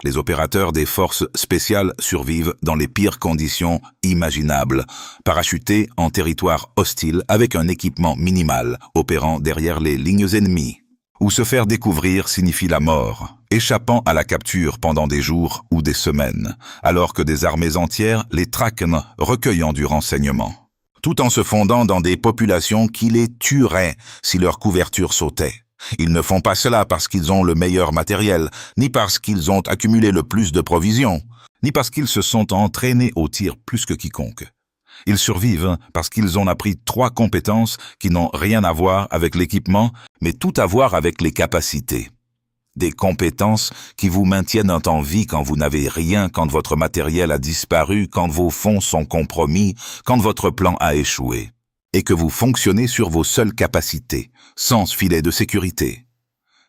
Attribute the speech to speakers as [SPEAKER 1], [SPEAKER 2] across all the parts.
[SPEAKER 1] Les opérateurs des forces spéciales survivent dans les pires conditions imaginables, parachutés en territoire hostile avec un équipement minimal, opérant derrière les lignes ennemies. Où se faire découvrir signifie la mort, échappant à la capture pendant des jours ou des semaines, alors que des armées entières les traquent recueillant du renseignement, tout en se fondant dans des populations qui les tueraient si leur couverture sautait. Ils ne font pas cela parce qu'ils ont le meilleur matériel, ni parce qu'ils ont accumulé le plus de provisions, ni parce qu'ils se sont entraînés au tir plus que quiconque. Ils survivent parce qu'ils ont appris 3 compétences qui n'ont rien à voir avec l'équipement, mais tout à voir avec les capacités. Des compétences qui vous maintiennent en vie quand vous n'avez rien, quand votre matériel a disparu, quand vos fonds sont compromis, quand votre plan a échoué, et que vous fonctionnez sur vos seules capacités, sans filet de sécurité.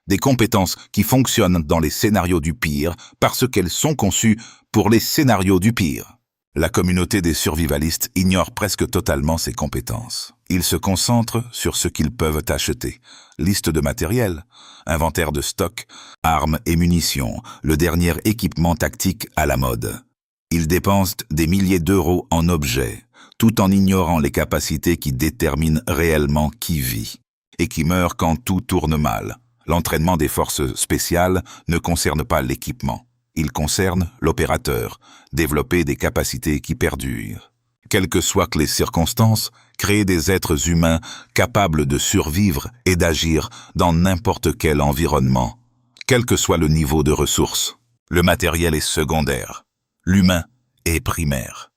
[SPEAKER 1] Des compétences qui fonctionnent dans les scénarios du pire parce qu'elles sont conçues pour les scénarios du pire. La communauté des survivalistes ignore presque totalement ces compétences. Ils se concentrent sur ce qu'ils peuvent acheter. Liste de matériel, inventaire de stock, armes et munitions, le dernier équipement tactique à la mode. Ils dépensent des milliers d'euros en objets, tout en ignorant les capacités qui déterminent réellement qui vit et qui meurt quand tout tourne mal. L'entraînement des forces spéciales ne concerne pas l'équipement. Il concerne l'opérateur, développer des capacités qui perdurent. Quelles que soient les circonstances, créer des êtres humains capables de survivre et d'agir dans n'importe quel environnement, quel que soit le niveau de ressources. Le matériel est secondaire, l'humain est primaire.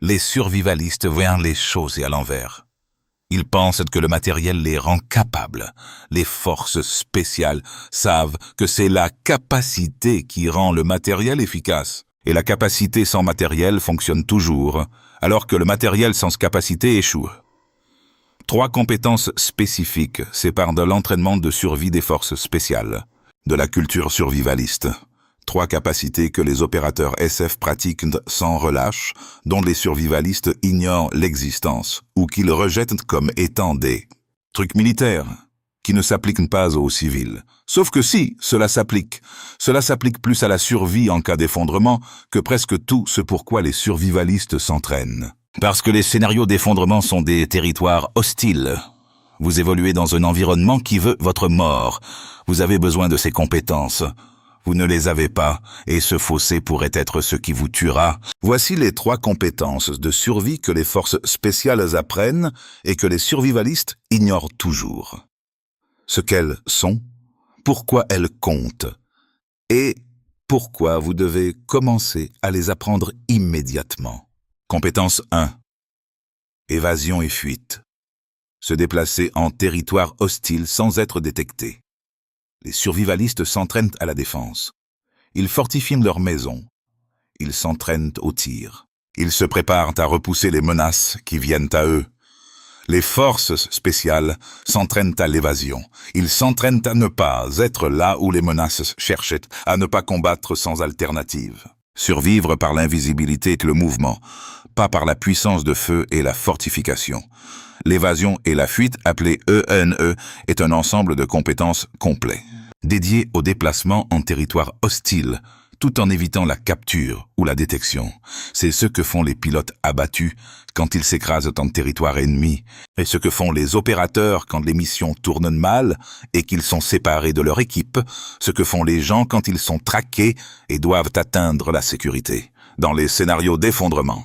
[SPEAKER 1] Les survivalistes voient les choses à l'envers. Ils pensent que le matériel les rend capables. Les forces spéciales savent que c'est la capacité qui rend le matériel efficace. Et la capacité sans matériel fonctionne toujours, alors que le matériel sans capacité échoue. 3 compétences spécifiques séparent de l'entraînement de survie des forces spéciales, de la culture survivaliste. 3 capacités que les opérateurs SF pratiquent sans relâche, dont les survivalistes ignorent l'existence, ou qu'ils rejettent comme étant des trucs militaires, qui ne s'appliquent pas aux civils. Sauf que si, cela s'applique plus à la survie en cas d'effondrement que presque tout ce pourquoi les survivalistes s'entraînent. Parce que les scénarios d'effondrement sont des territoires hostiles. Vous évoluez dans un environnement qui veut votre mort. Vous avez besoin de ces compétences. Vous ne les avez pas, et ce fossé pourrait être ce qui vous tuera. Voici les 3 compétences de survie que les forces spéciales apprennent et que les survivalistes ignorent toujours. Ce qu'elles sont, pourquoi elles comptent, et pourquoi vous devez commencer à les apprendre immédiatement. Compétence 1. Évasion et fuite. Se déplacer en territoire hostile sans être détecté. Les survivalistes s'entraînent à la défense. Ils fortifient leur maison. Ils s'entraînent au tir. Ils se préparent à repousser les menaces qui viennent à eux. Les forces spéciales s'entraînent à l'évasion. Ils s'entraînent à ne pas être là où les menaces cherchent, à ne pas combattre sans alternative. Survivre par l'invisibilité et le mouvement, pas par la puissance de feu et la fortification. L'évasion et la fuite, appelée ENE, est un ensemble de compétences complet, dédié au déplacement en territoire hostile, tout en évitant la capture ou la détection. C'est ce que font les pilotes abattus quand ils s'écrasent en territoire ennemi, et ce que font les opérateurs quand les missions tournent mal et qu'ils sont séparés de leur équipe, ce que font les gens quand ils sont traqués et doivent atteindre la sécurité, dans les scénarios d'effondrement.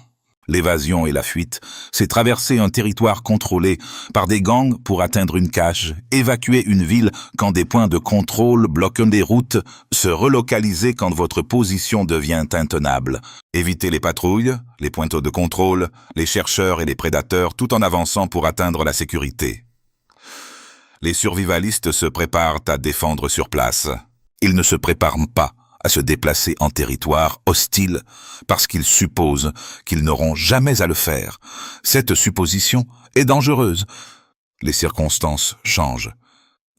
[SPEAKER 1] L'évasion et la fuite, c'est traverser un territoire contrôlé par des gangs pour atteindre une cache, évacuer une ville quand des points de contrôle bloquent des routes, se relocaliser quand votre position devient intenable, éviter les patrouilles, les points de contrôle, les chercheurs et les prédateurs tout en avançant pour atteindre la sécurité. Les survivalistes se préparent à défendre sur place. Ils ne se préparent pas à se déplacer en territoire hostile parce qu'ils supposent qu'ils n'auront jamais à le faire. Cette supposition est dangereuse. Les circonstances changent.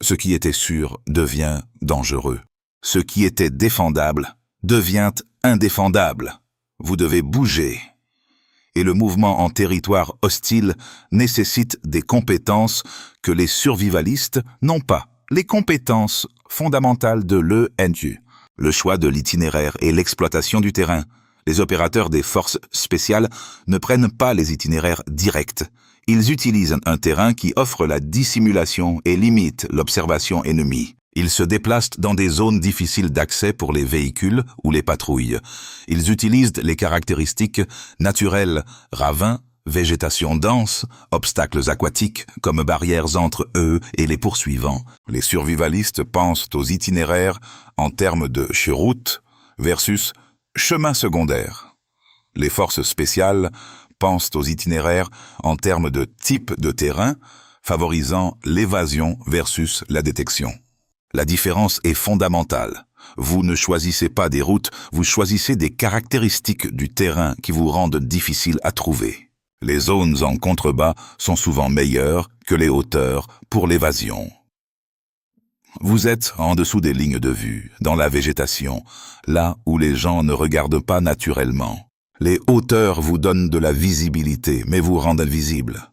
[SPEAKER 1] Ce qui était sûr devient dangereux. Ce qui était défendable devient indéfendable. Vous devez bouger. Et le mouvement en territoire hostile nécessite des compétences que les survivalistes n'ont pas. Les compétences fondamentales de l'ENU. Le choix de l'itinéraire et l'exploitation du terrain. Les opérateurs des forces spéciales ne prennent pas les itinéraires directs. Ils utilisent un terrain qui offre la dissimulation et limite l'observation ennemie. Ils se déplacent dans des zones difficiles d'accès pour les véhicules ou les patrouilles. Ils utilisent les caractéristiques naturelles, ravins, végétation dense, obstacles aquatiques comme barrières entre eux et les poursuivants. Les survivalistes pensent aux itinéraires en termes de route versus chemin secondaire. Les forces spéciales pensent aux itinéraires en termes de type de terrain, favorisant l'évasion versus la détection. La différence est fondamentale. Vous ne choisissez pas des routes, vous choisissez des caractéristiques du terrain qui vous rendent difficile à trouver. Les zones en contrebas sont souvent meilleures que les hauteurs pour l'évasion. Vous êtes en dessous des lignes de vue, dans la végétation, là où les gens ne regardent pas naturellement. Les hauteurs vous donnent de la visibilité, mais vous rendent invisible.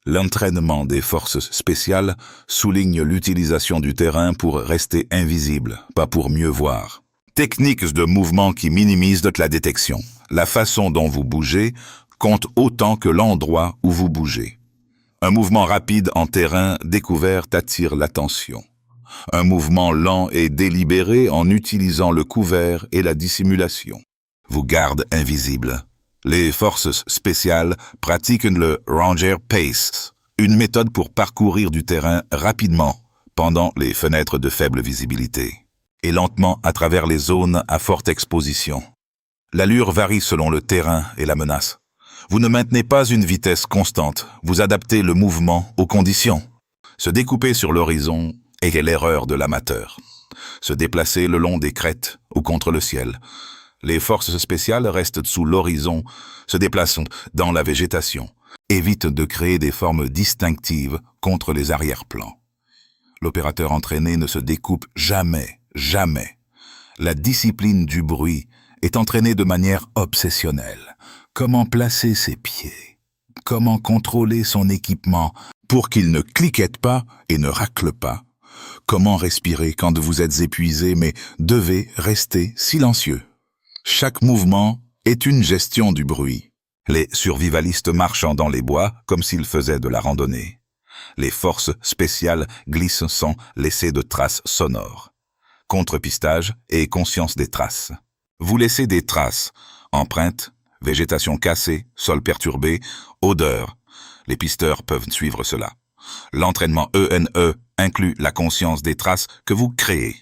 [SPEAKER 1] L'entraînement des forces spéciales souligne l'utilisation du terrain pour rester invisible, pas pour mieux voir. Techniques de mouvement qui minimisent la détection. La façon dont vous bougez compte autant que l'endroit où vous bougez. Un mouvement rapide en terrain découvert attire l'attention. Un mouvement lent et délibéré en utilisant le couvert et la dissimulation vous garde invisible. Les forces spéciales pratiquent le Ranger Pace, une méthode pour parcourir du terrain rapidement pendant les fenêtres de faible visibilité et lentement à travers les zones à forte exposition. L'allure varie selon le terrain et la menace. Vous ne maintenez pas une vitesse constante, vous adaptez le mouvement aux conditions. Se découper sur l'horizon est l'erreur de l'amateur. Se déplacer le long des crêtes ou contre le ciel. Les forces spéciales restent sous l'horizon, se déplacent dans la végétation, évitent de créer des formes distinctives contre les arrière-plans. L'opérateur entraîné ne se découpe jamais. La discipline du bruit est entraînée de manière obsessionnelle. Comment placer ses pieds? Comment contrôler son équipement pour qu'il ne cliquette pas et ne racle pas? Comment respirer quand vous êtes épuisé mais devez rester silencieux? Chaque mouvement est une gestion du bruit. Les survivalistes marchant dans les bois comme s'ils faisaient de la randonnée. Les forces spéciales glissent sans laisser de traces sonores. Contrepistage et conscience des traces. Vous laissez des traces, empreintes, végétation cassée, sol perturbé, odeur. Les pisteurs peuvent suivre cela. L'entraînement ENE inclut la conscience des traces que vous créez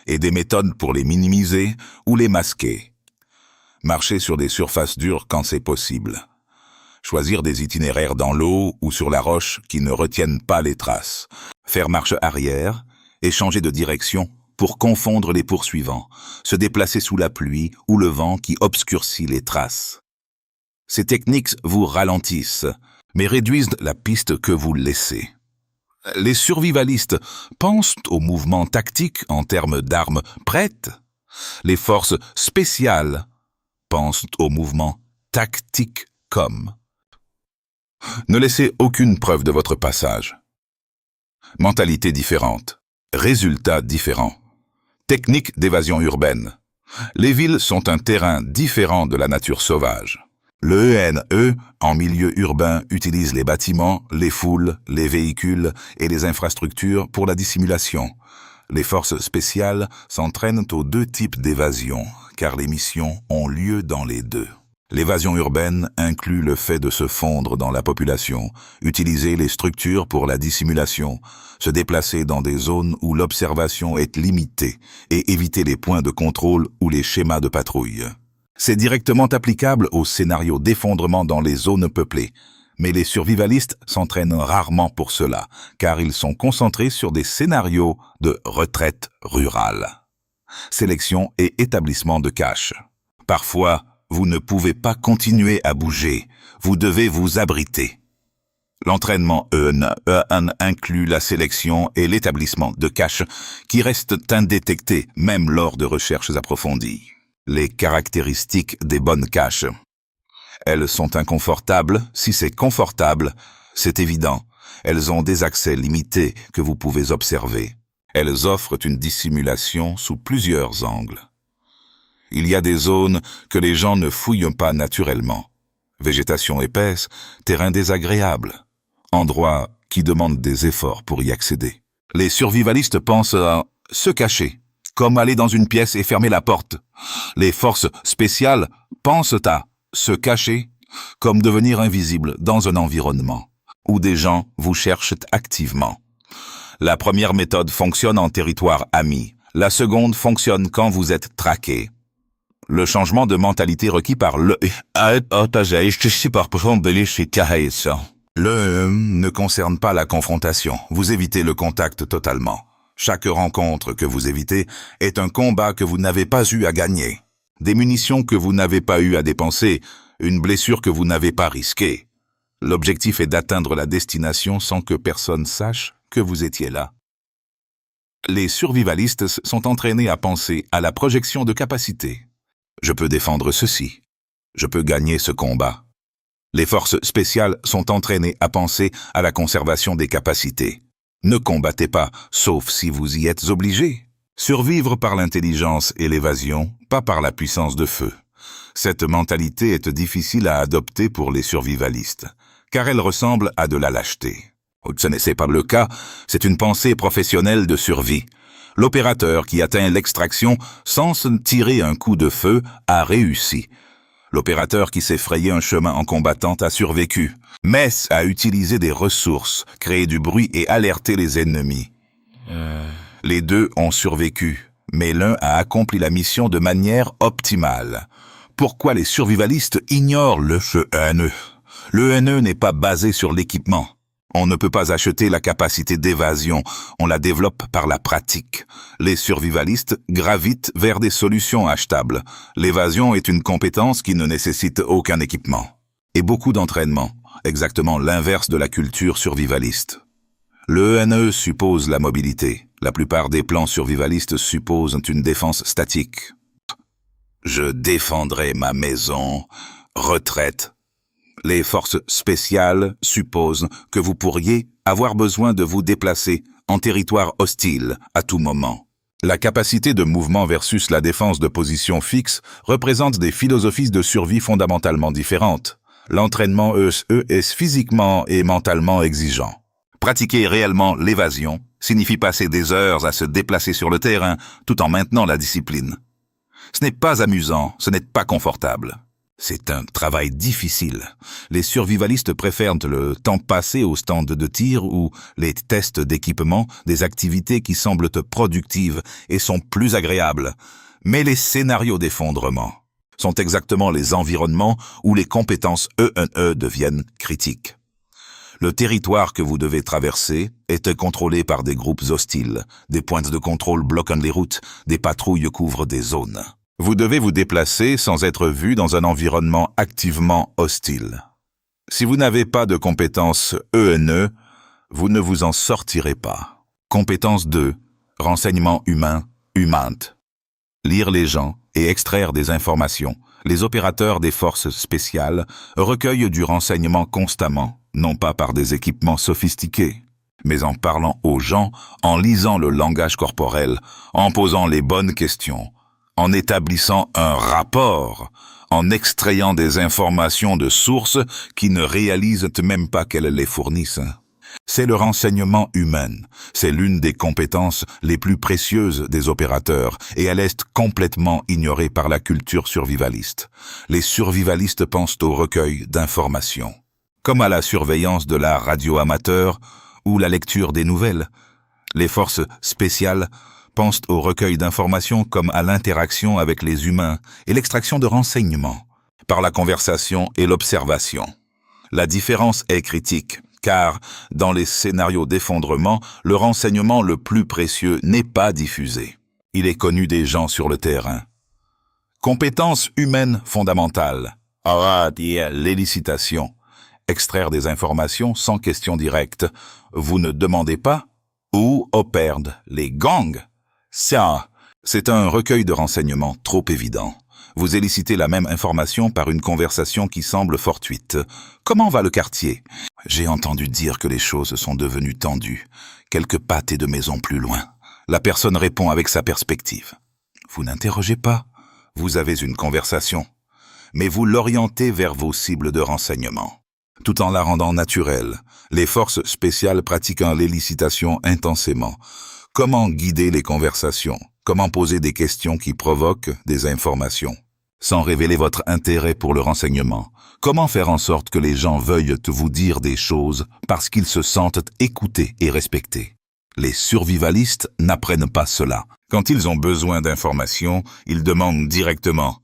[SPEAKER 1] et des méthodes pour les minimiser ou les masquer. Marcher sur des surfaces dures quand c'est possible. Choisir des itinéraires dans l'eau ou sur la roche qui ne retiennent pas les traces. Faire marche arrière et changer de direction pour confondre les poursuivants. Se déplacer sous la pluie ou le vent qui obscurcit les traces. Ces techniques vous ralentissent, mais réduisent la piste que vous laissez. Les survivalistes pensent au mouvement tactique en termes d'armes prêtes. Les forces spéciales pensent au mouvement tactique comme. Ne laissez aucune preuve de votre passage. Mentalité différente. Résultats différents. Technique d'évasion urbaine. Les villes sont un terrain différent de la nature sauvage. Le ENE, en milieu urbain, utilise les bâtiments, les foules, les véhicules et les infrastructures pour la dissimulation. Les forces spéciales s'entraînent aux deux types d'évasion, car les missions ont lieu dans les deux. L'évasion urbaine inclut le fait de se fondre dans la population, utiliser les structures pour la dissimulation, se déplacer dans des zones où l'observation est limitée et éviter les points de contrôle ou les schémas de patrouille. C'est directement applicable au scénario d'effondrement dans les zones peuplées, mais les survivalistes s'entraînent rarement pour cela, car ils sont concentrés sur des scénarios de retraite rurale. Sélection et établissement de cache. Parfois, vous ne pouvez pas continuer à bouger, vous devez vous abriter. L'entraînement EN inclut la sélection et l'établissement de caches qui restent indétectés même lors de recherches approfondies. Les caractéristiques des bonnes caches. Elles sont inconfortables. Si c'est confortable, c'est évident. Elles ont des accès limités que vous pouvez observer. Elles offrent une dissimulation sous plusieurs angles. Il y a des zones que les gens ne fouillent pas naturellement. Végétation épaisse, terrain désagréable, endroits qui demandent des efforts pour y accéder. Les survivalistes pensent à se cacher, comme aller dans une pièce et fermer la porte. Les forces spéciales pensent à se cacher, comme devenir invisible dans un environnement où des gens vous cherchent activement. La première méthode fonctionne en territoire ami. La seconde fonctionne quand vous êtes traqué. Le changement de mentalité requis par le ne concerne pas la confrontation. Vous évitez le contact totalement. Chaque rencontre que vous évitez est un combat que vous n'avez pas eu à gagner. Des munitions que vous n'avez pas eu à dépenser, une blessure que vous n'avez pas risquée. L'objectif est d'atteindre la destination sans que personne sache que vous étiez là. Les survivalistes sont entraînés à penser à la projection de capacité. Je peux défendre ceci. Je peux gagner ce combat. Les forces spéciales sont entraînées à penser à la conservation des capacités. Ne combattez pas, sauf si vous y êtes obligé. Survivre par l'intelligence et l'évasion, pas par la puissance de feu. Cette mentalité est difficile à adopter pour les survivalistes, car elle ressemble à de la lâcheté. Ce n'est pas le cas, c'est une pensée professionnelle de survie. L'opérateur qui atteint l'extraction sans se tirer un coup de feu a réussi. L'opérateur qui s'est frayé un chemin en combattant a survécu. Mess a utilisé des ressources, créé du bruit et alerté les ennemis. Les deux ont survécu, mais l'un a accompli la mission de manière optimale. Pourquoi les survivalistes ignorent le ENE? Le ENE n'est pas basé sur l'équipement. On ne peut pas acheter la capacité d'évasion, on la développe par la pratique. Les survivalistes gravitent vers des solutions achetables. L'évasion est une compétence qui ne nécessite aucun équipement. Et beaucoup d'entraînement, exactement l'inverse de la culture survivaliste. Le ENE suppose la mobilité. La plupart des plans survivalistes supposent une défense statique. Je défendrai ma maison, retraite. Les forces spéciales supposent que vous pourriez avoir besoin de vous déplacer en territoire hostile à tout moment. La capacité de mouvement versus la défense de position fixe représentent des philosophies de survie fondamentalement différentes. L'entraînement est physiquement et mentalement exigeant. Pratiquer réellement l'évasion signifie passer des heures à se déplacer sur le terrain tout en maintenant la discipline. Ce n'est pas amusant, ce n'est pas confortable. C'est un travail difficile. Les survivalistes préfèrent le temps passé au stand de tir ou les tests d'équipement, des activités qui semblent productives et sont plus agréables. Mais les scénarios d'effondrement sont exactement les environnements où les compétences ENE deviennent critiques. Le territoire que vous devez traverser est contrôlé par des groupes hostiles. Des points de contrôle bloquent les routes, des patrouilles couvrent des zones. Vous devez vous déplacer sans être vu dans un environnement activement hostile. Si vous n'avez pas de compétences ENE, vous ne vous en sortirez pas. Compétence 2. Renseignement humain, HUMANT. Lire les gens et extraire des informations. Les opérateurs des forces spéciales recueillent du renseignement constamment, non pas par des équipements sophistiqués, mais en parlant aux gens, en lisant le langage corporel, en posant les bonnes questions, en établissant un rapport, en extrayant des informations de sources qui ne réalisent même pas qu'elles les fournissent. C'est le renseignement humain. C'est l'une des compétences les plus précieuses des opérateurs et elle est complètement ignorée par la culture survivaliste. Les survivalistes pensent au recueil d'informations, comme à la surveillance de la radio amateur ou la lecture des nouvelles. Les forces spéciales pensent au recueil d'informations comme à l'interaction avec les humains et l'extraction de renseignements, par la conversation et l'observation. La différence est critique, car dans les scénarios d'effondrement, le renseignement le plus précieux n'est pas diffusé. Il est connu des gens sur le terrain. Compétences humaines fondamentales. L'élicitation. Extraire des informations sans question directe. Vous ne demandez pas où opèrent les gangs. Ça, c'est un recueil de renseignements trop évident. Vous élicitez la même information par une conversation qui semble fortuite. Comment va le quartier? J'ai entendu dire que les choses sont devenues tendues. Quelques pâtés de maison plus loin. La personne répond avec sa perspective. Vous n'interrogez pas, vous avez une conversation, mais vous l'orientez vers vos cibles de renseignement. Tout en la rendant naturelle, les forces spéciales pratiquant l'élicitation intensément. Comment guider les conversations? Comment poser des questions qui provoquent des informations? Sans révéler votre intérêt pour le renseignement. Comment faire en sorte que les gens veuillent vous dire des choses parce qu'ils se sentent écoutés et respectés? Les survivalistes n'apprennent pas cela. Quand ils ont besoin d'informations, ils demandent directement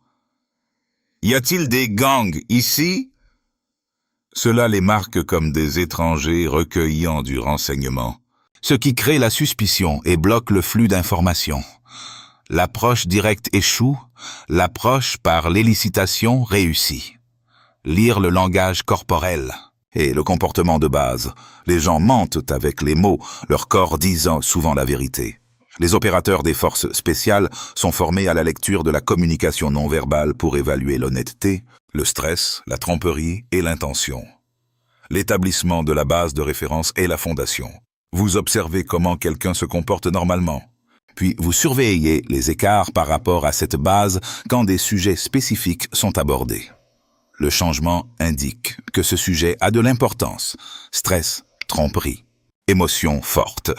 [SPEAKER 1] « Y a-t-il des gangs ici ?» Cela les marque comme des étrangers recueillant du renseignement, ce qui crée la suspicion et bloque le flux d'informations. L'approche directe échoue, l'approche par l'élicitation réussit. Lire le langage corporel et le comportement de base. Les gens mentent avec les mots, leur corps disant souvent la vérité. Les opérateurs des forces spéciales sont formés à la lecture de la communication non verbale pour évaluer l'honnêteté, le stress, la tromperie et l'intention. L'établissement de la base de référence est la fondation. Vous observez comment quelqu'un se comporte normalement. Puis vous surveillez les écarts par rapport à cette base quand des sujets spécifiques sont abordés. Le changement indique que ce sujet a de l'importance. Stress, tromperie, émotion forte.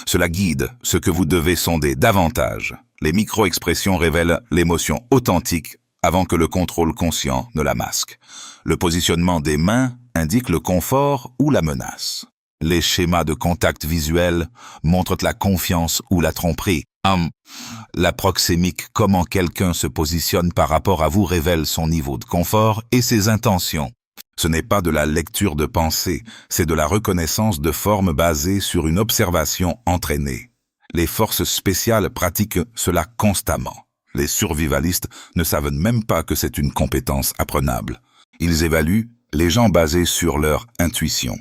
[SPEAKER 1] Cela guide ce que vous devez sonder davantage. Les micro-expressions révèlent l'émotion authentique avant que le contrôle conscient ne la masque. Le positionnement des mains indique le confort ou la menace. Les schémas de contact visuel montrent la confiance ou la tromperie. La proxémique, comment quelqu'un se positionne par rapport à vous, révèle son niveau de confort et ses intentions. Ce n'est pas de la lecture de pensée, c'est de la reconnaissance de formes basées sur une observation entraînée. Les forces spéciales pratiquent cela constamment. Les survivalistes ne savent même pas que c'est une compétence apprenable. Ils évaluent les gens basés sur leur intuition,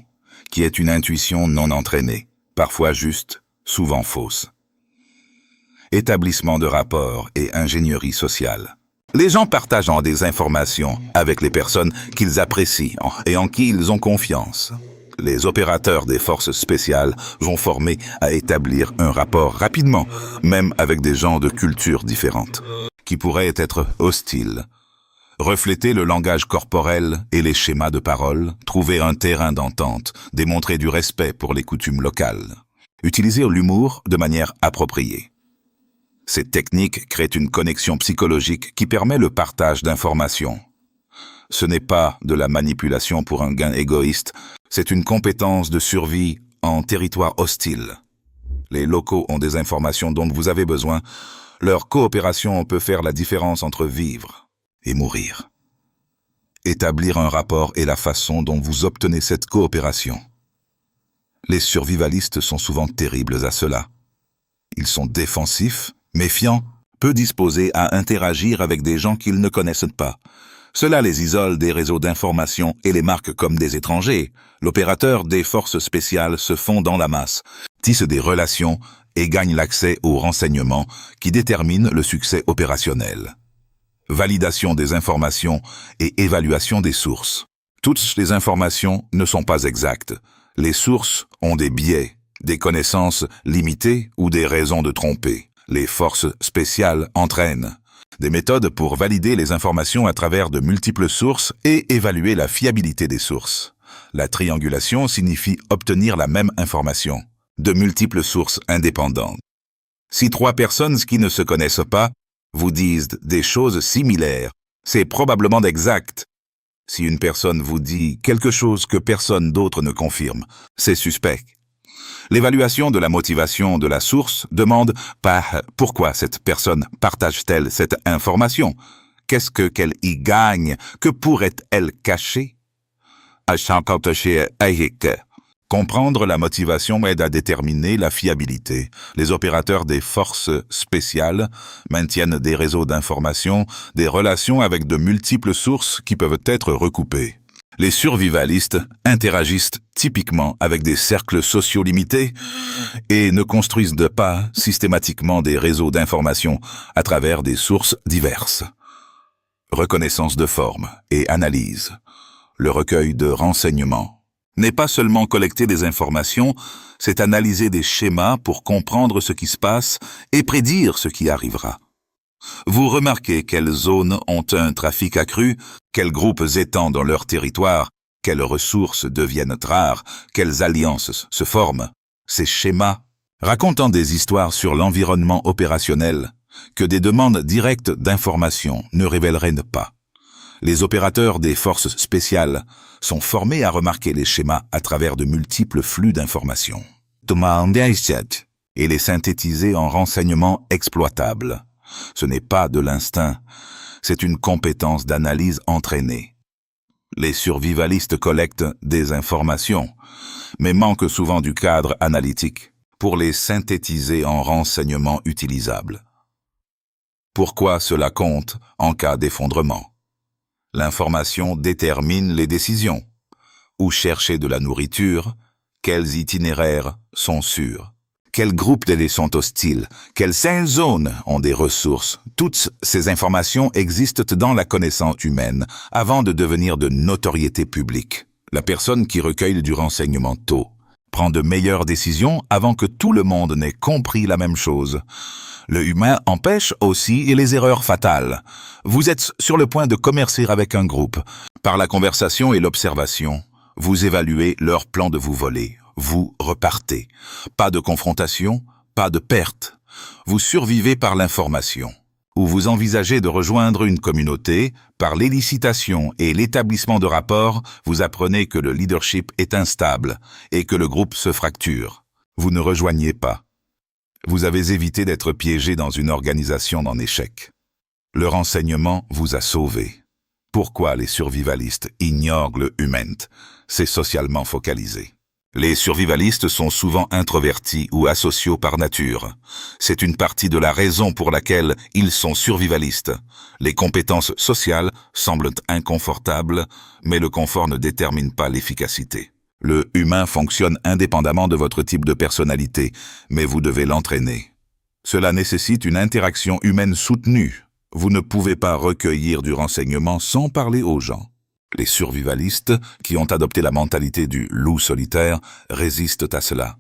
[SPEAKER 1] qui est une intuition non entraînée, parfois juste, souvent fausse. Établissement de rapports et ingénierie sociale. Les gens partagent des informations avec les personnes qu'ils apprécient et en qui ils ont confiance. Les opérateurs des forces spéciales vont former à établir un rapport rapidement, même avec des gens de cultures différentes, qui pourraient être hostiles. Refléter le langage corporel et les schémas de parole, trouver un terrain d'entente, démontrer du respect pour les coutumes locales. Utiliser l'humour de manière appropriée. Cette technique crée une connexion psychologique qui permet le partage d'informations. Ce n'est pas de la manipulation pour un gain égoïste, c'est une compétence de survie en territoire hostile. Les locaux ont des informations dont vous avez besoin. Leur coopération peut faire la différence entre vivre et mourir. Établir un rapport est la façon dont vous obtenez cette coopération. Les survivalistes sont souvent terribles à cela. Ils sont défensifs, méfiants, peu disposés à interagir avec des gens qu'ils ne connaissent pas. Cela les isole des réseaux d'information et les marque comme des étrangers. L'opérateur des forces spéciales se fond dans la masse, tisse des relations et gagne l'accès aux renseignements qui déterminent le succès opérationnel. Validation des informations et évaluation des sources. Toutes les informations ne sont pas exactes. Les sources ont des biais, des connaissances limitées ou des raisons de tromper. Les forces spéciales entraînent des méthodes pour valider les informations à travers de multiples sources et évaluer la fiabilité des sources. La triangulation signifie obtenir la même information de multiples sources indépendantes. Si 3 personnes qui ne se connaissent pas vous disent des choses similaires, c'est probablement exact. Si une personne vous dit quelque chose que personne d'autre ne confirme, c'est suspect. L'évaluation de la motivation de la source demande pas pourquoi cette personne partage-t-elle cette information, qu'est-ce qu'elle y gagne, que pourrait-elle cacher. Comprendre la motivation aide à déterminer la fiabilité. Les opérateurs des forces spéciales maintiennent des réseaux d'information, des relations avec de multiples sources qui peuvent être recoupées. Les survivalistes interagissent typiquement avec des cercles sociaux limités et ne construisent pas systématiquement des réseaux d'information à travers des sources diverses. Reconnaissance de forme et analyse. Le recueil de renseignements n'est pas seulement collecter des informations, c'est analyser des schémas pour comprendre ce qui se passe et prédire ce qui arrivera. Vous remarquez quelles zones ont un trafic accru, quels groupes étendent leur territoire, quelles ressources deviennent rares, quelles alliances se forment. Ces schémas, racontant des histoires sur l'environnement opérationnel, que des demandes directes d'informations ne révéleraient pas. Les opérateurs des forces spéciales sont formés à remarquer les schémas à travers de multiples flux d'informations, et les synthétiser en renseignements exploitables. Ce n'est pas de l'instinct, c'est une compétence d'analyse entraînée. Les survivalistes collectent des informations, mais manquent souvent du cadre analytique pour les synthétiser en renseignements utilisables. Pourquoi cela compte en cas d'effondrement? L'information détermine les décisions. Où chercher de la nourriture? Quels itinéraires sont sûrs? Quels groupes d'élèves sont hostiles? Quelles zones ont des ressources? Toutes ces informations existent dans la connaissance humaine avant de devenir de notoriété publique. La personne qui recueille du renseignement tôt prend de meilleures décisions avant que tout le monde n'ait compris la même chose. Le humain empêche aussi les erreurs fatales. Vous êtes sur le point de commercer avec un groupe. Par la conversation et l'observation, vous évaluez leur plan de vous voler. Vous repartez. Pas de confrontation, pas de perte. Vous survivez par l'information. Ou vous envisagez de rejoindre une communauté, par l'élicitation et l'établissement de rapports, vous apprenez que le leadership est instable et que le groupe se fracture. Vous ne rejoignez pas. Vous avez évité d'être piégé dans une organisation en échec. Le renseignement vous a sauvé. Pourquoi les survivalistes ignorent le humain? C'est socialement focalisé. Les survivalistes sont souvent introvertis ou asociaux par nature. C'est une partie de la raison pour laquelle ils sont survivalistes. Les compétences sociales semblent inconfortables, mais le confort ne détermine pas l'efficacité. Le humain fonctionne indépendamment de votre type de personnalité, mais vous devez l'entraîner. Cela nécessite une interaction humaine soutenue. Vous ne pouvez pas recueillir du renseignement sans parler aux gens. Les survivalistes, qui ont adopté la mentalité du loup solitaire, résistent à cela.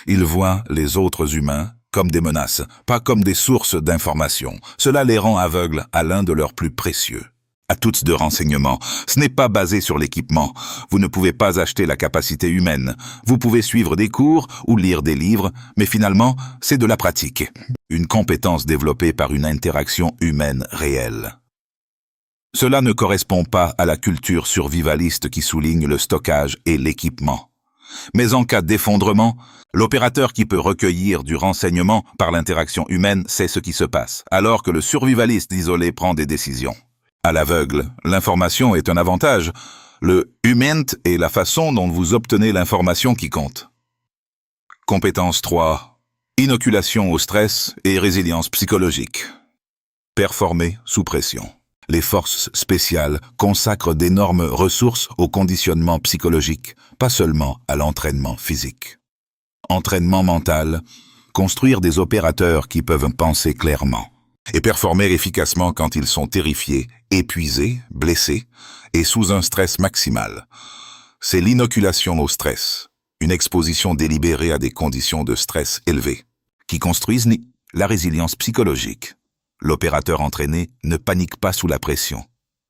[SPEAKER 1] Ils voient les autres humains comme des menaces, pas comme des sources d'informations. Cela les rend aveugles à l'un de leurs plus précieux. À toutes de renseignements. Ce n'est pas basé sur l'équipement. Vous ne pouvez pas acheter la capacité humaine. Vous pouvez suivre des cours ou lire des livres, mais finalement, c'est de la pratique. Une compétence développée par une interaction humaine réelle. Cela ne correspond pas à la culture survivaliste qui souligne le stockage et l'équipement. Mais en cas d'effondrement, l'opérateur qui peut recueillir du renseignement par l'interaction humaine sait ce qui se passe, alors que le survivaliste isolé prend des décisions. À l'aveugle, l'information est un avantage. Le humain est la façon dont vous obtenez l'information qui compte. Compétence 3. Inoculation au stress et résilience psychologique. Performer sous pression. Les forces spéciales consacrent d'énormes ressources au conditionnement psychologique, pas seulement à l'entraînement physique. Entraînement mental, construire des opérateurs qui peuvent penser clairement et performer efficacement quand ils sont terrifiés, épuisés, blessés et sous un stress maximal. C'est l'inoculation au stress, une exposition délibérée à des conditions de stress élevées, qui construisent la résilience psychologique. L'opérateur entraîné ne panique pas sous la pression,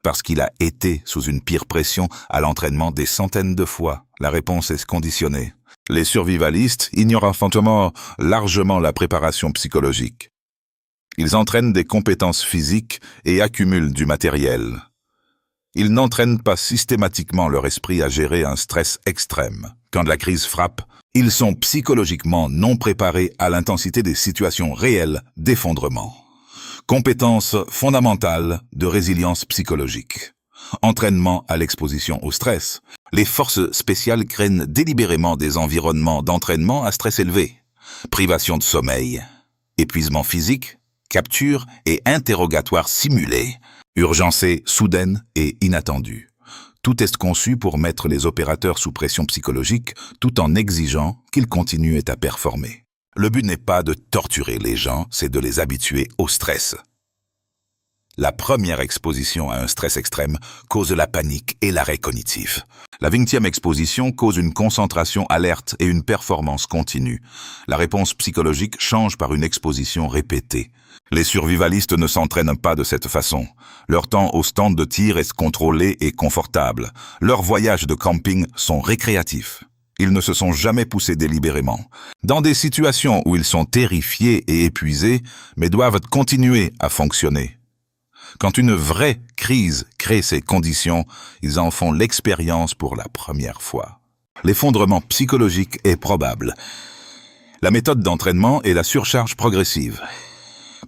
[SPEAKER 1] parce qu'il a été sous une pire pression à l'entraînement des centaines de fois. La réponse est conditionnée. Les survivalistes ignorent fantômement largement la préparation psychologique. Ils entraînent des compétences physiques et accumulent du matériel. Ils n'entraînent pas systématiquement leur esprit à gérer un stress extrême. Quand la crise frappe, ils sont psychologiquement non préparés à l'intensité des situations réelles d'effondrement. Compétences fondamentales de résilience psychologique. Entraînement à l'exposition au stress. Les forces spéciales craignent délibérément des environnements d'entraînement à stress élevé. Privation de sommeil, épuisement physique, capture et interrogatoire simulé, urgencée soudaine et inattendue. Tout est conçu pour mettre les opérateurs sous pression psychologique tout en exigeant qu'ils continuent à performer. Le but n'est pas de torturer les gens, c'est de les habituer au stress. La première exposition à un stress extrême cause la panique et l'arrêt cognitif. La 20e exposition cause une concentration alerte et une performance continue. La réponse psychologique change par une exposition répétée. Les survivalistes ne s'entraînent pas de cette façon. Leur temps au stand de tir est contrôlé et confortable. Leurs voyages de camping sont récréatifs. Ils ne se sont jamais poussés délibérément. Dans des situations où ils sont terrifiés et épuisés, mais doivent continuer à fonctionner. Quand une vraie crise crée ces conditions, ils en font l'expérience pour la première fois. L'effondrement psychologique est probable. La méthode d'entraînement est la surcharge progressive.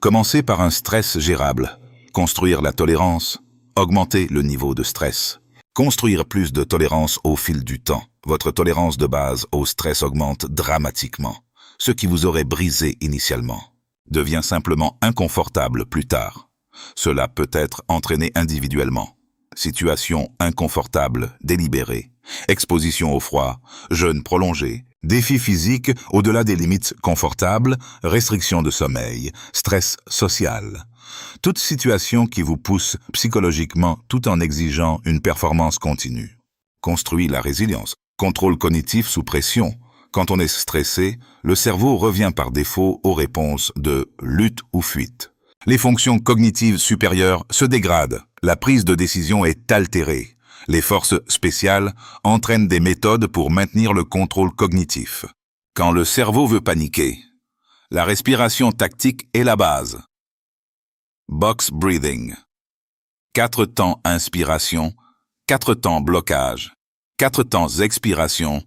[SPEAKER 1] Commencez par un stress gérable. Construire la tolérance. Augmenter le niveau de stress. Construire plus de tolérance au fil du temps. Votre tolérance de base au stress augmente dramatiquement. Ce qui vous aurait brisé initialement devient simplement inconfortable plus tard. Cela peut être entraîné individuellement. Situation inconfortable, délibérée, exposition au froid, jeûne prolongé, défis physiques au-delà des limites confortables, restriction de sommeil, stress social. Toute situation qui vous pousse psychologiquement tout en exigeant une performance continue. Construit la résilience. Contrôle cognitif sous pression. Quand on est stressé, le cerveau revient par défaut aux réponses de lutte ou fuite. Les fonctions cognitives supérieures se dégradent. La prise de décision est altérée. Les forces spéciales entraînent des méthodes pour maintenir le contrôle cognitif. Quand le cerveau veut paniquer, la respiration tactique est la base. Box breathing. 4 temps inspiration, 4 temps blocage, 4 temps expiration,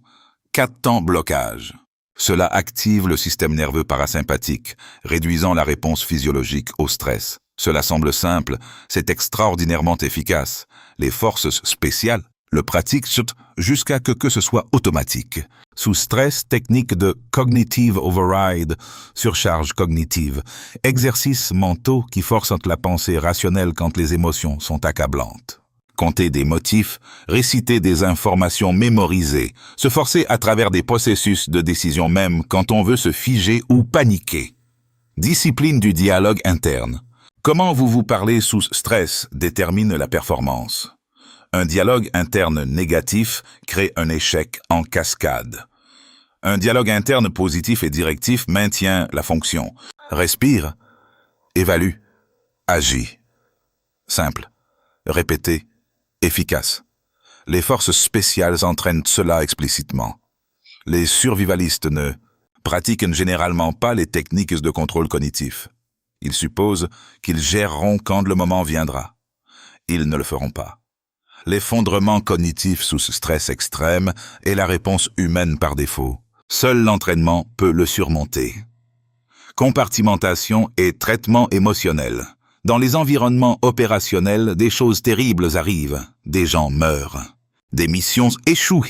[SPEAKER 1] 4 temps blocage. Cela active le système nerveux parasympathique, réduisant la réponse physiologique au stress. Cela semble simple, c'est extraordinairement efficace. Les forces spéciales le pratiquent jusqu'à ce que ce soit automatique. Sous stress, technique de cognitive override, surcharge cognitive, exercices mentaux qui forcent la pensée rationnelle quand les émotions sont accablantes. Compter des motifs, réciter des informations mémorisées, se forcer à travers des processus de décision même quand on veut se figer ou paniquer. Discipline du dialogue interne. Comment vous parlez sous stress détermine la performance. Un dialogue interne négatif crée un échec en cascade. Un dialogue interne positif et directif maintient la fonction. Respire, évalue, agis. Simple, répété, efficace. Les forces spéciales entraînent cela explicitement. Les survivalistes ne pratiquent généralement pas les techniques de contrôle cognitif. Ils supposent qu'ils géreront quand le moment viendra. Ils ne le feront pas. L'effondrement cognitif sous stress extrême est la réponse humaine par défaut. Seul l'entraînement peut le surmonter. Compartimentation et traitement émotionnel. Dans les environnements opérationnels, des choses terribles arrivent. Des gens meurent. Des missions échouent,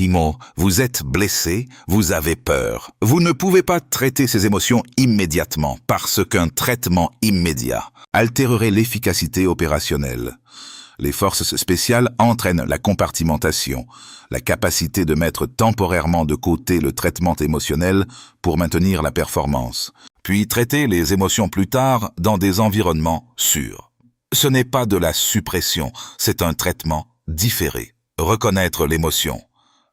[SPEAKER 1] vous êtes blessé, vous avez peur. Vous ne pouvez pas traiter ces émotions immédiatement, parce qu'un traitement immédiat altérerait l'efficacité opérationnelle. Les forces spéciales entraînent la compartimentation, la capacité de mettre temporairement de côté le traitement émotionnel pour maintenir la performance, puis traiter les émotions plus tard dans des environnements sûrs. Ce n'est pas de la suppression, c'est un traitement différé. Reconnaître l'émotion.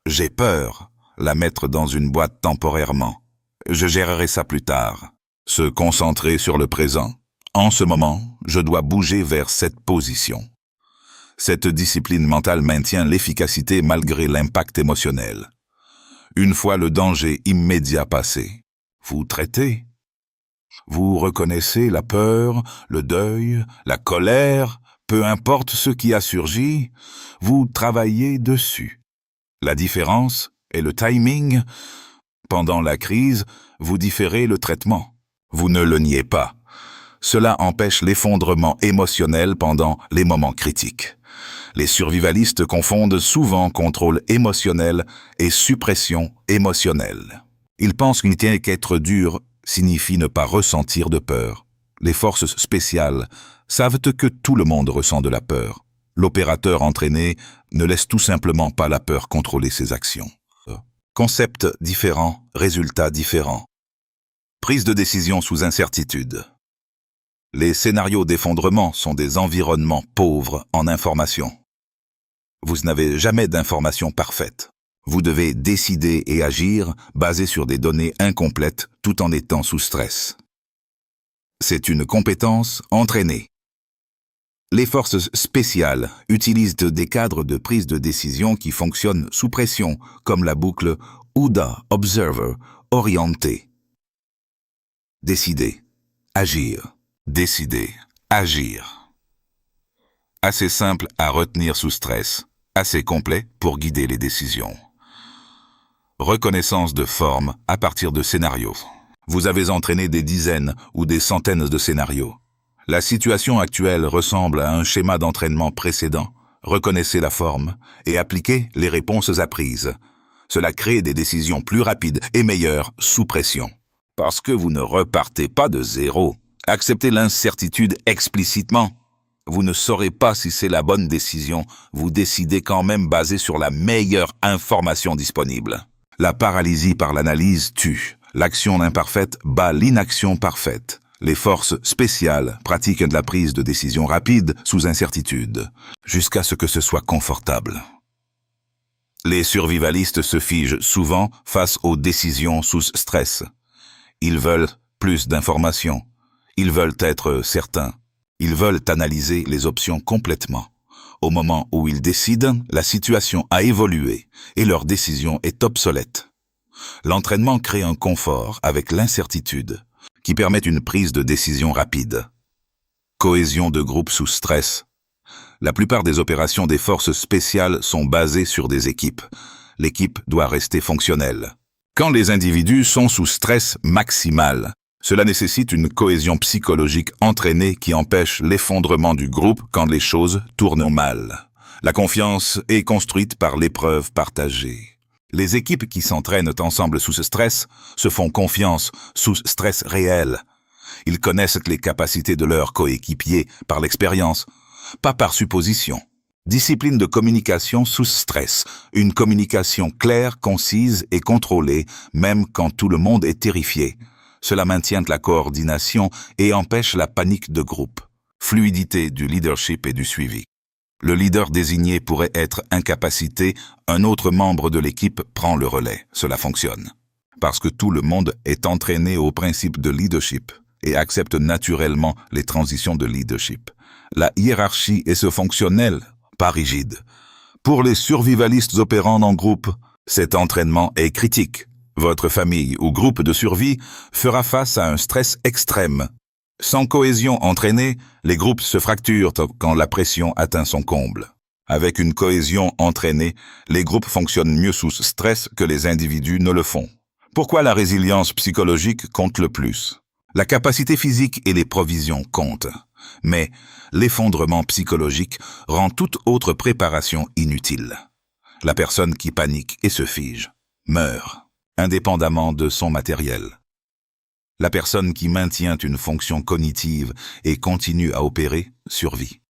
[SPEAKER 1] J'ai peur, la mettre dans une boîte temporairement. Je gérerai ça plus tard. Se concentrer sur le présent. En ce moment, je dois bouger vers cette position. Cette discipline mentale maintient l'efficacité malgré l'impact émotionnel. Une fois le danger immédiat passé, vous traitez. Vous reconnaissez la peur, le deuil, la colère, peu importe ce qui a surgi, vous travaillez dessus. La différence est le timing. Pendant la crise, vous différez le traitement. Vous ne le niez pas. Cela empêche l'effondrement émotionnel pendant les moments critiques. Les survivalistes confondent souvent contrôle émotionnel et suppression émotionnelle. Ils pensent qu'être dur signifie ne pas ressentir de peur. Les forces spéciales savent que tout le monde ressent de la peur. L'opérateur entraîné ne laisse tout simplement pas la peur contrôler ses actions. Concept différent, résultat différent. Prise de décision sous incertitude. Les scénarios d'effondrement sont des environnements pauvres en informations. Vous n'avez jamais d'informations parfaites. Vous devez décider et agir basé sur des données incomplètes tout en étant sous stress. C'est une compétence entraînée. Les forces spéciales utilisent des cadres de prise de décision qui fonctionnent sous pression, comme la boucle OODA, Observer, orienté. Décider, agir, décider, agir. Assez simple à retenir sous stress, assez complet pour guider les décisions. Reconnaissance de forme à partir de scénarios. Vous avez entraîné des dizaines ou des centaines de scénarios. La situation actuelle ressemble à un schéma d'entraînement précédent. Reconnaissez la forme et appliquez les réponses apprises. Cela crée des décisions plus rapides et meilleures sous pression. Parce que vous ne repartez pas de zéro. Acceptez l'incertitude explicitement. Vous ne saurez pas si c'est la bonne décision. Vous décidez quand même basé sur la meilleure information disponible. La paralysie par l'analyse tue. L'action imparfaite bat l'inaction parfaite. Les forces spéciales pratiquent de la prise de décision rapide sous incertitude, jusqu'à ce que ce soit confortable. Les survivalistes se figent souvent face aux décisions sous stress. Ils veulent plus d'informations. Ils veulent être certains. Ils veulent analyser les options complètement. Au moment où ils décident, la situation a évolué et leur décision est obsolète. L'entraînement crée un confort avec l'incertitude qui permet une prise de décision rapide. Cohésion de groupe sous stress. La plupart des opérations des forces spéciales sont basées sur des équipes. L'équipe doit rester fonctionnelle. Quand les individus sont sous stress maximal, cela nécessite une cohésion psychologique entraînée qui empêche l'effondrement du groupe quand les choses tournent mal. La confiance est construite par l'épreuve partagée. Les équipes qui s'entraînent ensemble sous stress se font confiance sous stress réel. Ils connaissent les capacités de leurs coéquipiers par l'expérience, pas par supposition. Discipline de communication sous stress. Une communication claire, concise et contrôlée, même quand tout le monde est terrifié. Cela maintient la coordination et empêche la panique de groupe. Fluidité du leadership et du suivi. Le leader désigné pourrait être incapacité, un autre membre de l'équipe prend le relais. Cela fonctionne. Parce que tout le monde est entraîné au principe de leadership et accepte naturellement les transitions de leadership. La hiérarchie est ce fonctionnel, pas rigide. Pour les survivalistes opérant en groupe, cet entraînement est critique. Votre famille ou groupe de survie fera face à un stress extrême. Sans cohésion entraînée, les groupes se fracturent quand la pression atteint son comble. Avec une cohésion entraînée, les groupes fonctionnent mieux sous stress que les individus ne le font. Pourquoi la résilience psychologique compte le plus? La capacité physique et les provisions comptent. Mais l'effondrement psychologique rend toute autre préparation inutile. La personne qui panique et se fige meurt, indépendamment de son matériel. La personne qui maintient une fonction cognitive et continue à opérer survit.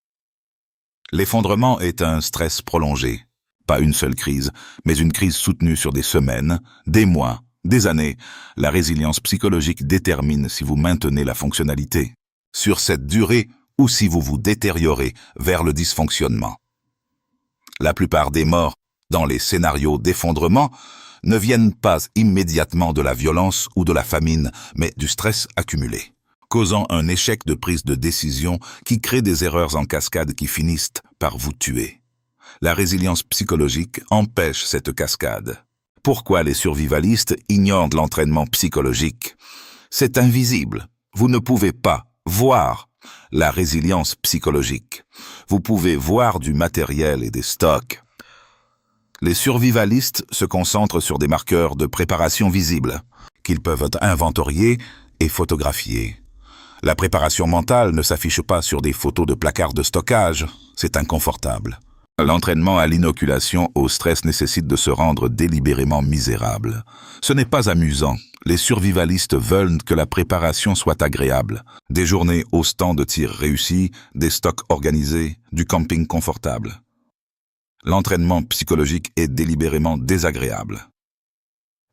[SPEAKER 1] L'effondrement est un stress prolongé, pas une seule crise, mais une crise soutenue sur des semaines, des mois, des années. La résilience psychologique détermine si vous maintenez la fonctionnalité sur cette durée ou si vous vous détériorez vers le dysfonctionnement. La plupart des morts dans les scénarios d'effondrement ne viennent pas immédiatement de la violence ou de la famine, mais du stress accumulé, causant un échec de prise de décision qui crée des erreurs en cascade qui finissent par vous tuer. La résilience psychologique empêche cette cascade. Pourquoi les survivalistes ignorent l'entraînement psychologique? C'est invisible. Vous ne pouvez pas voir la résilience psychologique. Vous pouvez voir du matériel et des stocks. Les survivalistes se concentrent sur des marqueurs de préparation visibles, qu'ils peuvent inventorier et photographier. La préparation mentale ne s'affiche pas sur des photos de placards de stockage, c'est inconfortable. L'entraînement à l'inoculation au stress nécessite de se rendre délibérément misérable. Ce n'est pas amusant. Les survivalistes veulent que la préparation soit agréable. Des journées au stand de tir réussis, des stocks organisés, du camping confortable. L'entraînement psychologique est délibérément désagréable.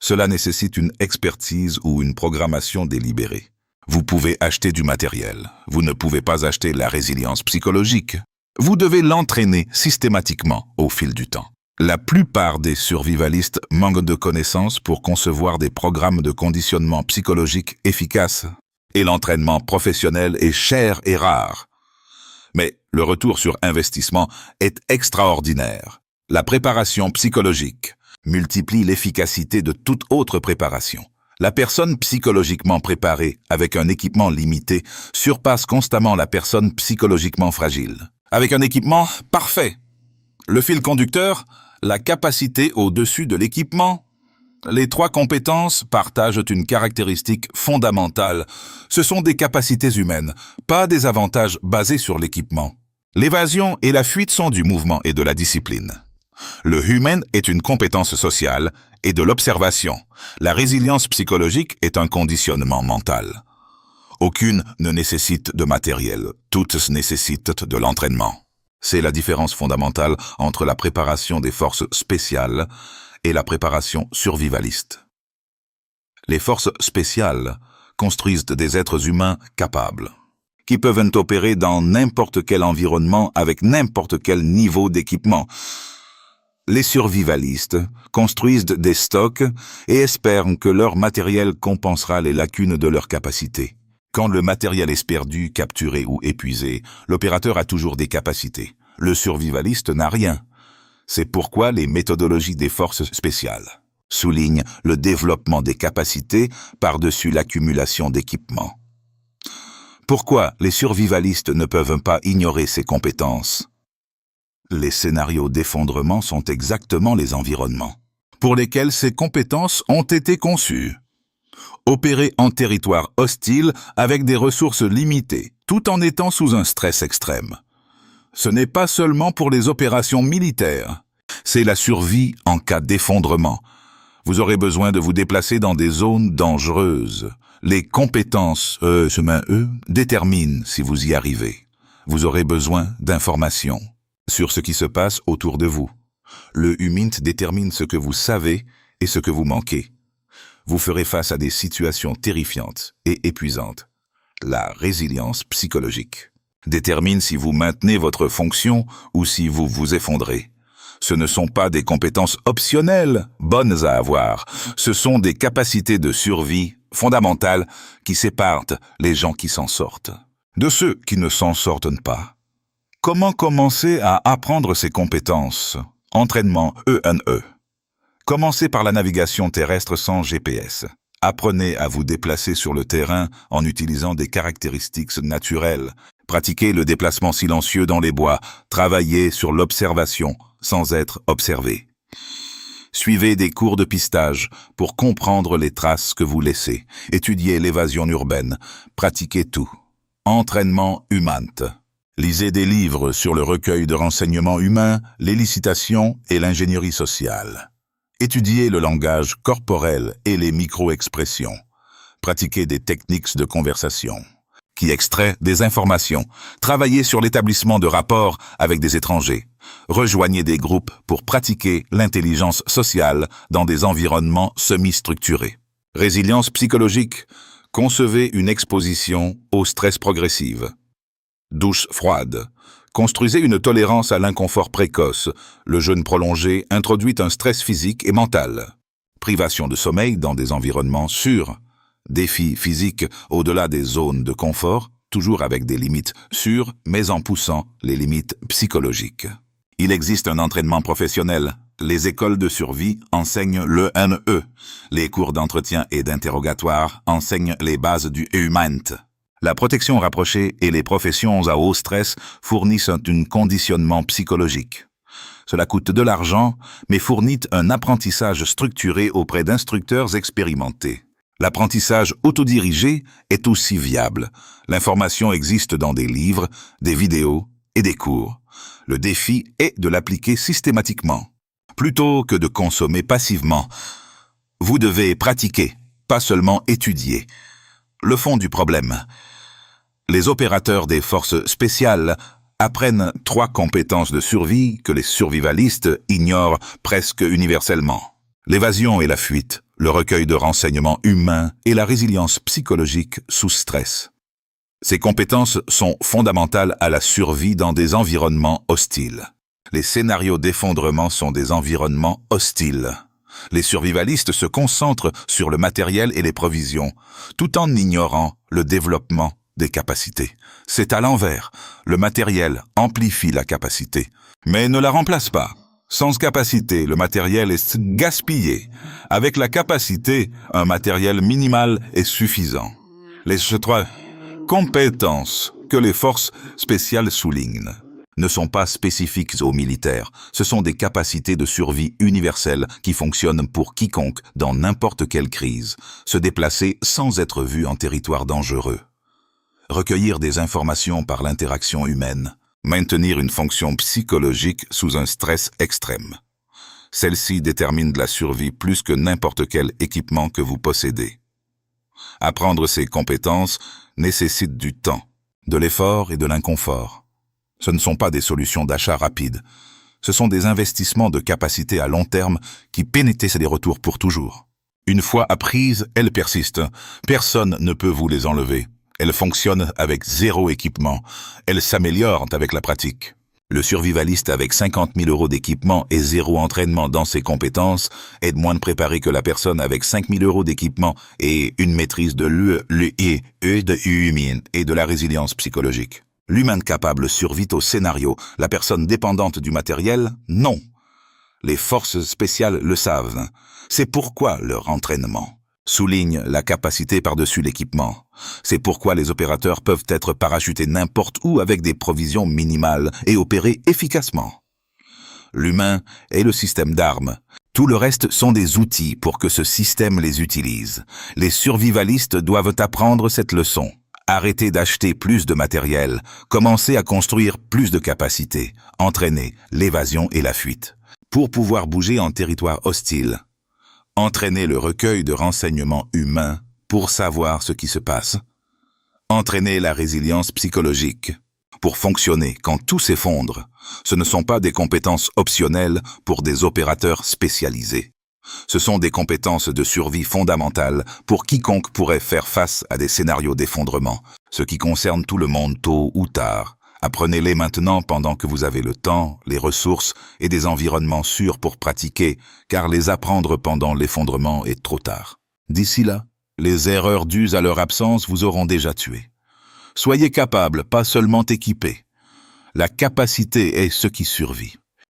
[SPEAKER 1] Cela nécessite une expertise ou une programmation délibérée. Vous pouvez acheter du matériel. Vous ne pouvez pas acheter la résilience psychologique. Vous devez l'entraîner systématiquement au fil du temps. La plupart des survivalistes manquent de connaissances pour concevoir des programmes de conditionnement psychologique efficaces. Et l'entraînement professionnel est cher et rare. Mais le retour sur investissement est extraordinaire. La préparation psychologique multiplie l'efficacité de toute autre préparation. La personne psychologiquement préparée avec un équipement limité surpasse constamment la personne psychologiquement fragile. Avec un équipement parfait. Le fil conducteur, la capacité au-dessus de l'équipement. Les trois compétences partagent une caractéristique fondamentale. Ce sont des capacités humaines, pas des avantages basés sur l'équipement. L'évasion et la fuite sont du mouvement et de la discipline. Le humain est une compétence sociale et de l'observation. La résilience psychologique est un conditionnement mental. Aucune ne nécessite de matériel, toutes nécessitent de l'entraînement. C'est la différence fondamentale entre la préparation des forces spéciales et la préparation survivaliste. Les forces spéciales construisent des êtres humains capables, qui peuvent opérer dans n'importe quel environnement avec n'importe quel niveau d'équipement. Les survivalistes construisent des stocks et espèrent que leur matériel compensera les lacunes de leurs capacités. Quand le matériel est perdu, capturé ou épuisé, l'opérateur a toujours des capacités. Le survivaliste n'a rien. C'est pourquoi les méthodologies des forces spéciales soulignent le développement des capacités par-dessus l'accumulation d'équipements. Pourquoi les survivalistes ne peuvent pas ignorer ces compétences? Les scénarios d'effondrement sont exactement les environnements pour lesquels ces compétences ont été conçues. Opérer en territoire hostile avec des ressources limitées, tout en étant sous un stress extrême. Ce n'est pas seulement pour les opérations militaires, c'est la survie en cas d'effondrement. Vous aurez besoin de vous déplacer dans des zones dangereuses. Les compétences déterminent si vous y arrivez. Vous aurez besoin d'informations sur ce qui se passe autour de vous. Le HUMINT détermine ce que vous savez et ce que vous manquez. Vous ferez face à des situations terrifiantes et épuisantes. La résilience psychologique détermine si vous maintenez votre fonction ou si vous vous effondrez. Ce ne sont pas des compétences optionnelles, bonnes à avoir. Ce sont des capacités de survie fondamentales qui séparent les gens qui s'en sortent de ceux qui ne s'en sortent pas. Comment commencer à apprendre ces compétences? Entraînement ENE. Commencez par la navigation terrestre sans GPS. Apprenez à vous déplacer sur le terrain en utilisant des caractéristiques naturelles. Pratiquez le déplacement silencieux dans les bois. Travaillez sur l'observation sans être observé. Suivez des cours de pistage pour comprendre les traces que vous laissez. Étudiez l'évasion urbaine. Pratiquez tout. Entraînement HUMANT. Lisez des livres sur le recueil de renseignements humains, l'élicitation et l'ingénierie sociale. Étudiez le langage corporel et les micro-expressions. Pratiquez des techniques de conversation qui extraient des informations. Travaillez sur l'établissement de rapports avec des étrangers. Rejoignez des groupes pour pratiquer l'intelligence sociale dans des environnements semi-structurés. Résilience psychologique. Concevez une exposition au stress progressive. Douche froide. Construisez une tolérance à l'inconfort précoce. Le jeûne prolongé introduit un stress physique et mental. Privation de sommeil dans des environnements sûrs. Défis physiques au-delà des zones de confort, toujours avec des limites sûres, mais en poussant les limites psychologiques. Il existe un entraînement professionnel. Les écoles de survie enseignent l'ENE. Les cours d'entretien et d'interrogatoire enseignent les bases du HUMANT. La protection rapprochée et les professions à haut stress fournissent un conditionnement psychologique. Cela coûte de l'argent, mais fournit un apprentissage structuré auprès d'instructeurs expérimentés. L'apprentissage autodirigé est aussi viable. L'information existe dans des livres, des vidéos et des cours. Le défi est de l'appliquer systématiquement. Plutôt que de consommer passivement, vous devez pratiquer, pas seulement étudier. Le fond du problème. Les opérateurs des forces spéciales apprennent 3 compétences de survie que les survivalistes ignorent presque universellement. L'évasion et la fuite, le recueil de renseignements humains et la résilience psychologique sous stress. Ces compétences sont fondamentales à la survie dans des environnements hostiles. Les scénarios d'effondrement sont des environnements hostiles. Les survivalistes se concentrent sur le matériel et les provisions, tout en ignorant le développement des capacités. C'est à l'envers. Le matériel amplifie la capacité, mais ne la remplace pas. Sans capacité, le matériel est gaspillé. Avec la capacité, un matériel minimal est suffisant. Les trois compétences que les forces spéciales soulignent ne sont pas spécifiques aux militaires. Ce sont des capacités de survie universelles qui fonctionnent pour quiconque dans n'importe quelle crise. Se déplacer sans être vu en territoire dangereux. Recueillir des informations par l'interaction humaine. Maintenir une fonction psychologique sous un stress extrême. Celle-ci détermine la survie plus que n'importe quel équipement que vous possédez. Apprendre ces compétences nécessite du temps, de l'effort et de l'inconfort. Ce ne sont pas des solutions d'achat rapides. Ce sont des investissements de capacité à long terme qui pénètrent des retours pour toujours. Une fois apprises, elles persistent. Personne ne peut vous les enlever. Elles fonctionnent avec zéro équipement. Elles s'améliorent avec la pratique. Le survivaliste avec 50 000 € d'équipement et zéro entraînement dans ses compétences est moins préparé que la personne avec 5 000 € d'équipement et une maîtrise de l'UE et de la résilience psychologique. L'humain capable survit au scénario. La personne dépendante du matériel, non. Les forces spéciales le savent. C'est pourquoi leur entraînement souligne la capacité par-dessus l'équipement. C'est pourquoi les opérateurs peuvent être parachutés n'importe où avec des provisions minimales et opérer efficacement. L'humain est le système d'armes. Tout le reste sont des outils pour que ce système les utilise. Les survivalistes doivent apprendre cette leçon. Arrêtez d'acheter plus de matériel. Commencez à construire plus de capacités. Entraînez l'évasion et la fuite. Pour pouvoir bouger en territoire hostile. Entraînez le recueil de renseignements humains pour savoir ce qui se passe. Entraînez la résilience psychologique pour fonctionner quand tout s'effondre. Ce ne sont pas des compétences optionnelles pour des opérateurs spécialisés. Ce sont des compétences de survie fondamentales pour quiconque pourrait faire face à des scénarios d'effondrement, ce qui concerne tout le monde tôt ou tard. Apprenez-les maintenant pendant que vous avez le temps, les ressources et des environnements sûrs pour pratiquer, car les apprendre pendant l'effondrement est trop tard. D'ici là, les erreurs dues à leur absence vous auront déjà tué. Soyez capable, pas seulement équipé. La capacité est ce qui survit.